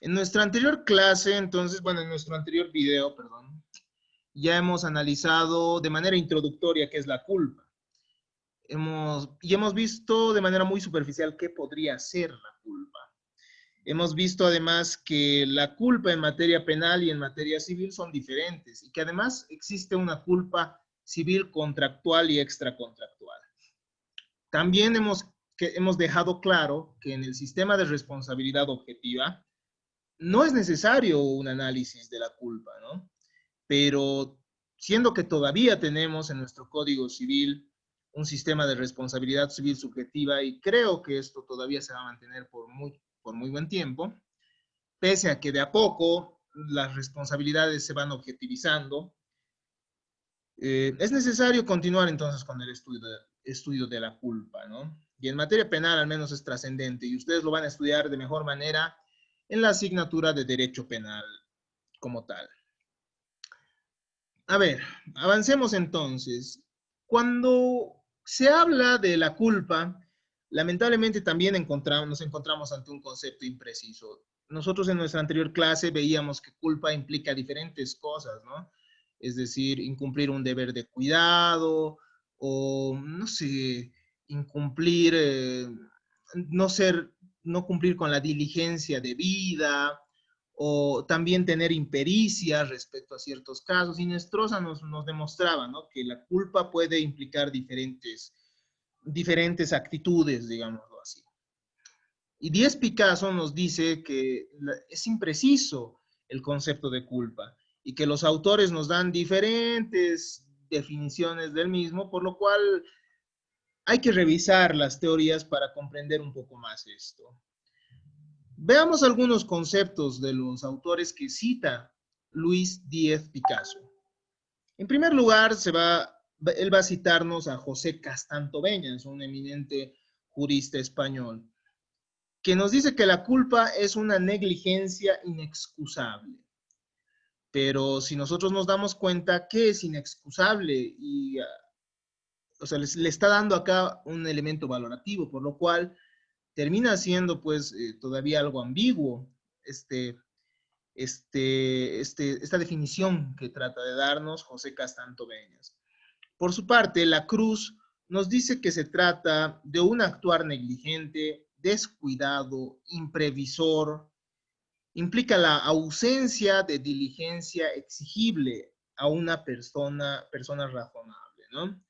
En nuestra anterior clase, entonces, bueno, en nuestro anterior video, perdón, ya hemos analizado de manera introductoria qué es la culpa. Hemos visto de manera muy superficial qué podría ser la culpa. Hemos visto además que la culpa en materia penal y en materia civil son diferentes y que además existe una culpa civil contractual y extracontractual. También hemos dejado claro que en el sistema de responsabilidad objetiva no es necesario un análisis de la culpa, ¿no? Pero siendo que todavía tenemos en nuestro Código Civil un sistema de responsabilidad civil subjetiva y creo que esto todavía se va a mantener por muy buen tiempo, pese a que de a poco las responsabilidades se van objetivizando, es necesario continuar entonces con el estudio de la culpa, ¿no? Y en materia penal al menos es trascendente y ustedes lo van a estudiar de mejor manera en la asignatura de Derecho Penal como tal. A ver, avancemos entonces. Cuando se habla de la culpa, lamentablemente también nos encontramos ante un concepto impreciso. Nosotros en nuestra anterior clase veíamos que culpa implica diferentes cosas, ¿no? Es decir, incumplir un deber de cuidado o, no sé, incumplir, no ser, no cumplir con la diligencia debida, o también tener impericia respecto a ciertos casos. Y Nestroza nos demostraba, ¿no?, que la culpa puede implicar diferentes actitudes, digámoslo así. Y Díez Picasso nos dice que es impreciso el concepto de culpa y que los autores nos dan diferentes definiciones del mismo, por lo cual hay que revisar las teorías para comprender un poco más esto. Veamos algunos conceptos de los autores que cita Luis Díez Picasso. En primer lugar, él va a citarnos a José Castantoveñas, un eminente jurista español, que nos dice que la culpa es una negligencia inexcusable. Pero si nosotros nos damos cuenta, ¿qué es inexcusable? O sea, le está dando acá un elemento valorativo, por lo cual termina siendo pues todavía algo ambiguo esta definición que trata de darnos José Castantoveñas. Por su parte, la Cruz nos dice que se trata de un actuar negligente, descuidado, imprevisor, implica la ausencia de diligencia exigible a una persona razonable, ¿no?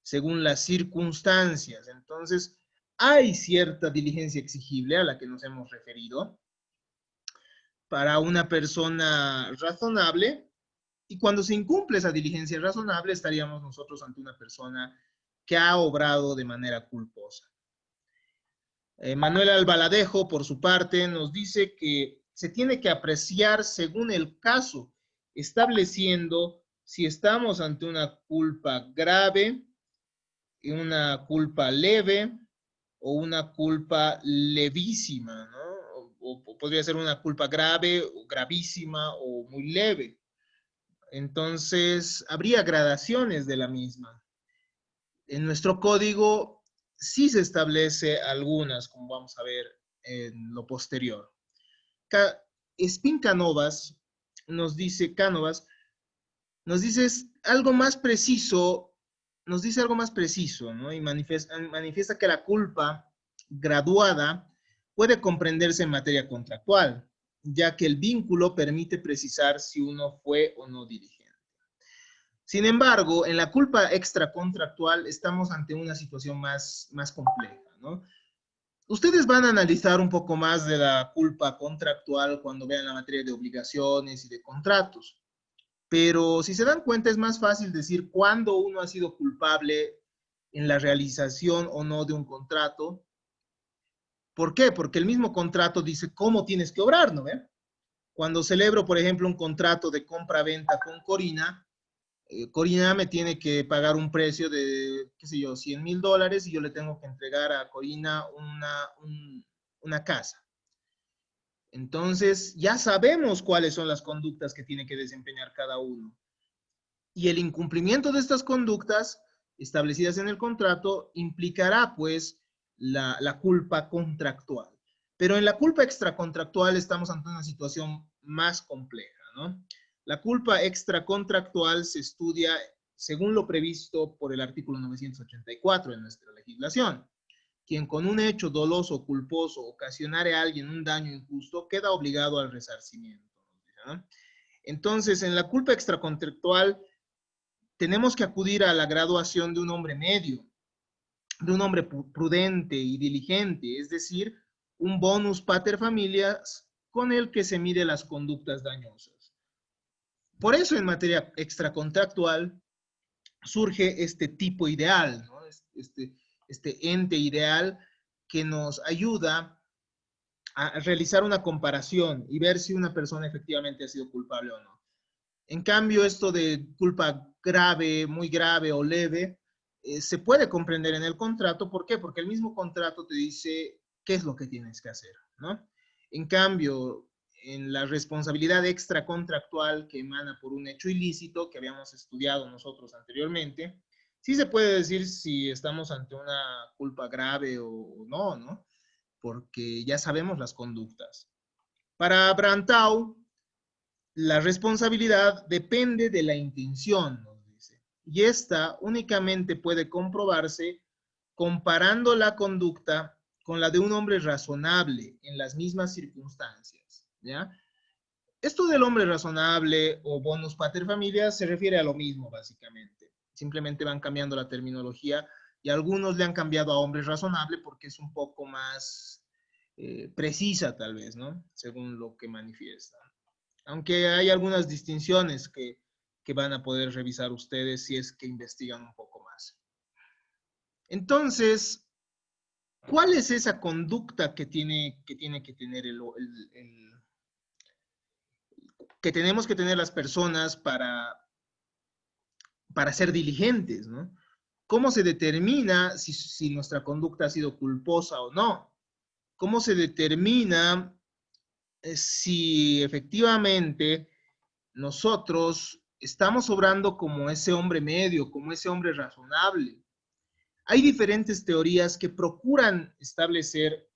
Según las circunstancias. Entonces, hay cierta diligencia exigible a la que nos hemos referido para una persona razonable, y cuando se incumple esa diligencia razonable, estaríamos nosotros ante una persona que ha obrado de manera culposa. Manuel Albaladejo, por su parte, nos dice que se tiene que apreciar según el caso, estableciendo si estamos ante una culpa grave, una culpa leve o una culpa levísima, ¿no? O podría ser una culpa grave, o gravísima o muy leve. Entonces, habría gradaciones de la misma. En nuestro código sí se establece algunas, como vamos a ver en lo posterior. Spin Cánovas Cánovas nos dice algo más preciso, ¿no? Y manifiesta que la culpa graduada puede comprenderse en materia contractual, ya que el vínculo permite precisar si uno fue o no diligente. Sin embargo, en la culpa extracontractual estamos ante una situación más compleja, ¿no? Ustedes van a analizar un poco más de la culpa contractual cuando vean la materia de obligaciones y de contratos. Pero si se dan cuenta, es más fácil decir cuándo uno ha sido culpable en la realización o no de un contrato. ¿Por qué? Porque el mismo contrato dice cómo tienes que obrar, ¿no? Cuando celebro, por ejemplo, un contrato de compra-venta con Corina, Corina me tiene que pagar un precio de, qué sé yo, $100,000 y yo le tengo que entregar a Corina una casa. Entonces, ya sabemos cuáles son las conductas que tiene que desempeñar cada uno. Y el incumplimiento de estas conductas establecidas en el contrato implicará, pues, la culpa contractual. Pero en la culpa extracontractual estamos ante una situación más compleja, ¿no? La culpa extracontractual se estudia según lo previsto por el artículo 984 de nuestra legislación. Quien con un hecho doloso o culposo ocasionare a alguien un daño injusto queda obligado al resarcimiento, ¿no? Entonces, en la culpa extracontractual tenemos que acudir a la graduación de un hombre medio, de un hombre prudente y diligente, es decir, un bonus pater familias con el que se mide las conductas dañosas. Por eso en materia extracontractual surge este tipo ideal, ¿no? Este ente ideal que nos ayuda a realizar una comparación y ver si una persona efectivamente ha sido culpable o no. En cambio, esto de culpa grave, muy grave o leve, se puede comprender en el contrato. ¿Por qué? Porque el mismo contrato te dice qué es lo que tienes que hacer, ¿no? En cambio, en la responsabilidad extracontractual que emana por un hecho ilícito que habíamos estudiado nosotros anteriormente, sí se puede decir si estamos ante una culpa grave o no, ¿no? Porque ya sabemos las conductas. Para Brantau, la responsabilidad depende de la intención, nos dice, y esta únicamente puede comprobarse comparando la conducta con la de un hombre razonable en las mismas circunstancias, ¿ya? Esto del hombre razonable o bonus pater familias se refiere a lo mismo, básicamente. Simplemente van cambiando la terminología y algunos le han cambiado a hombre razonable porque es un poco más precisa, tal vez, ¿no? Según lo que manifiesta. Aunque hay algunas distinciones que van a poder revisar ustedes si es que investigan un poco más. Entonces, ¿cuál es esa conducta que tiene que tener que tenemos que tener las personas para ser diligentes, ¿no? ¿Cómo se determina si nuestra conducta ha sido culposa o no? ¿Cómo se determina si efectivamente nosotros estamos obrando como ese hombre medio, como ese hombre razonable? Hay diferentes teorías que procuran establecer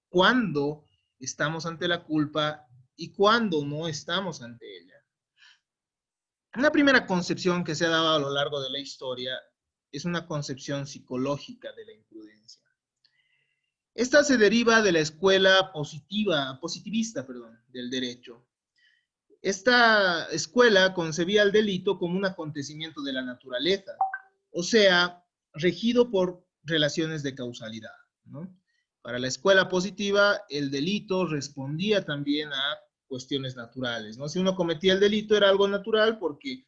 cuándo estamos ante la culpa y cuándo no estamos ante ella. Una primera concepción que se ha dado a lo largo de la historia es una concepción psicológica de la imprudencia. Esta se deriva de la escuela positivista del derecho. Esta escuela concebía el delito como un acontecimiento de la naturaleza, o sea, regido por relaciones de causalidad, ¿no? Para la escuela positiva, el delito respondía también a cuestiones naturales, ¿no? Si uno cometía el delito era algo natural porque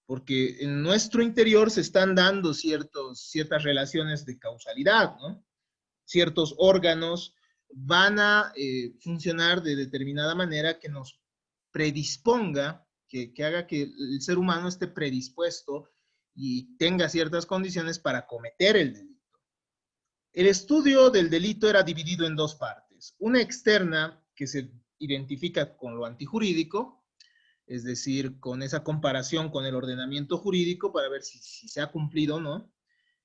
en nuestro interior se están dando ciertas relaciones de causalidad, ¿no? Ciertos órganos van a funcionar de determinada manera que nos predisponga, que haga que el ser humano esté predispuesto y tenga ciertas condiciones para cometer el delito. El estudio del delito era dividido en dos partes. Una externa, que se identifica con lo antijurídico, es decir, con esa comparación con el ordenamiento jurídico para ver si se ha cumplido o no,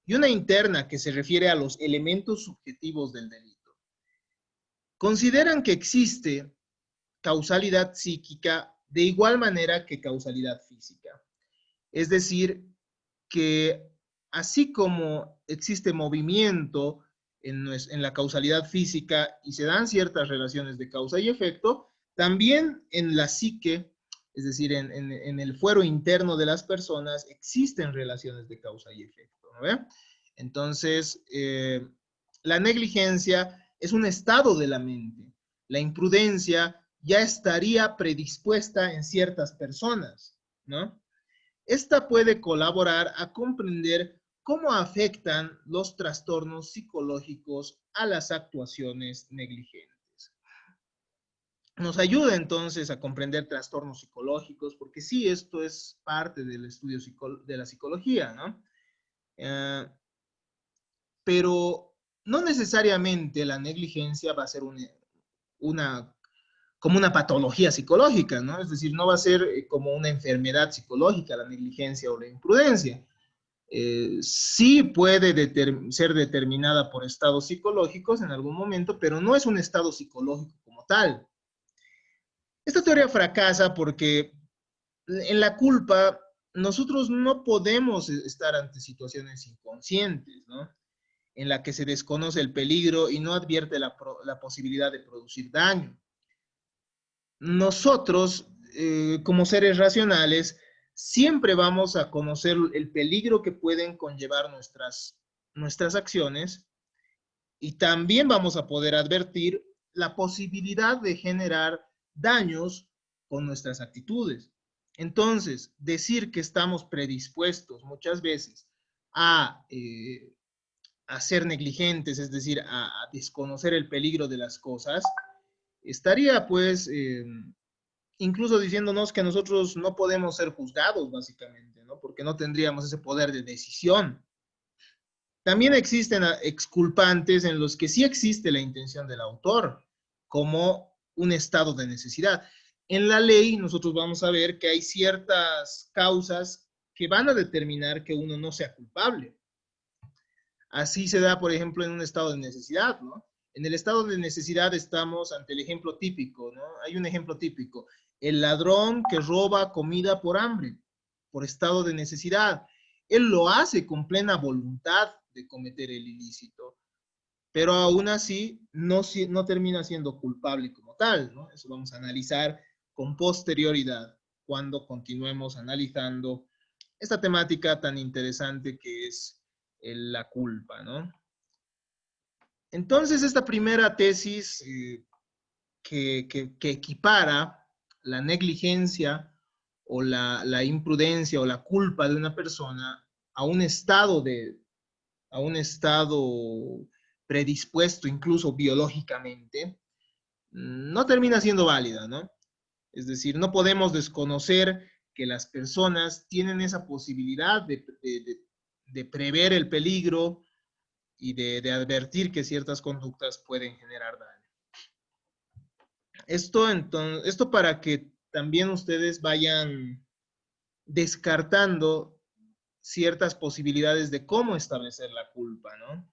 y una interna que se refiere a los elementos subjetivos del delito. Consideran que existe causalidad psíquica de igual manera que causalidad física. Es decir, que así como existe movimiento en la causalidad física y se dan ciertas relaciones de causa y efecto, también en la psique, es decir, en el fuero interno de las personas, existen relaciones de causa y efecto, ¿no? Entonces, la negligencia es un estado de la mente. La imprudencia ya estaría predispuesta en ciertas personas, ¿no? Esta puede colaborar a comprender cómo afectan los trastornos psicológicos a las actuaciones negligentes. Nos ayuda entonces a comprender trastornos psicológicos, porque sí, esto es parte del estudio de la psicología, ¿no? Pero no necesariamente la negligencia va a ser como una patología psicológica, ¿no? Es decir, no va a ser como una enfermedad psicológica la negligencia o la imprudencia. Sí puede ser determinada por estados psicológicos en algún momento, pero no es un estado psicológico como tal. Esta teoría fracasa porque en la culpa nosotros no podemos estar ante situaciones inconscientes, ¿no? En la que se desconoce el peligro y no advierte la posibilidad de producir daño. Nosotros, como seres racionales, siempre vamos a conocer el peligro que pueden conllevar nuestras acciones y también vamos a poder advertir la posibilidad de generar daños con nuestras actitudes. Entonces, decir que estamos predispuestos muchas veces a ser negligentes, es decir, a desconocer el peligro de las cosas, estaría pues incluso diciéndonos que nosotros no podemos ser juzgados, básicamente, ¿no? Porque no tendríamos ese poder de decisión. También existen exculpantes en los que sí existe la intención del autor, como un estado de necesidad. En la ley nosotros vamos a ver que hay ciertas causas que van a determinar que uno no sea culpable. Así se da, por ejemplo, en un estado de necesidad, ¿no? En el estado de necesidad estamos ante el ejemplo típico, ¿no? Hay un ejemplo típico, el ladrón que roba comida por hambre, por estado de necesidad. Él lo hace con plena voluntad de cometer el ilícito, pero aún así no termina siendo culpable como tal, ¿no? Eso vamos a analizar con posterioridad cuando continuemos analizando esta temática tan interesante que es la culpa, ¿no? Entonces, esta primera tesis que equipara la negligencia o la imprudencia o la culpa de una persona a un a un estado predispuesto incluso biológicamente, no termina siendo válida, ¿no? Es decir, no podemos desconocer que las personas tienen esa posibilidad de prever el peligro y de advertir que ciertas conductas pueden generar daño. Esto para que también ustedes vayan descartando ciertas posibilidades de cómo establecer la culpa, ¿no?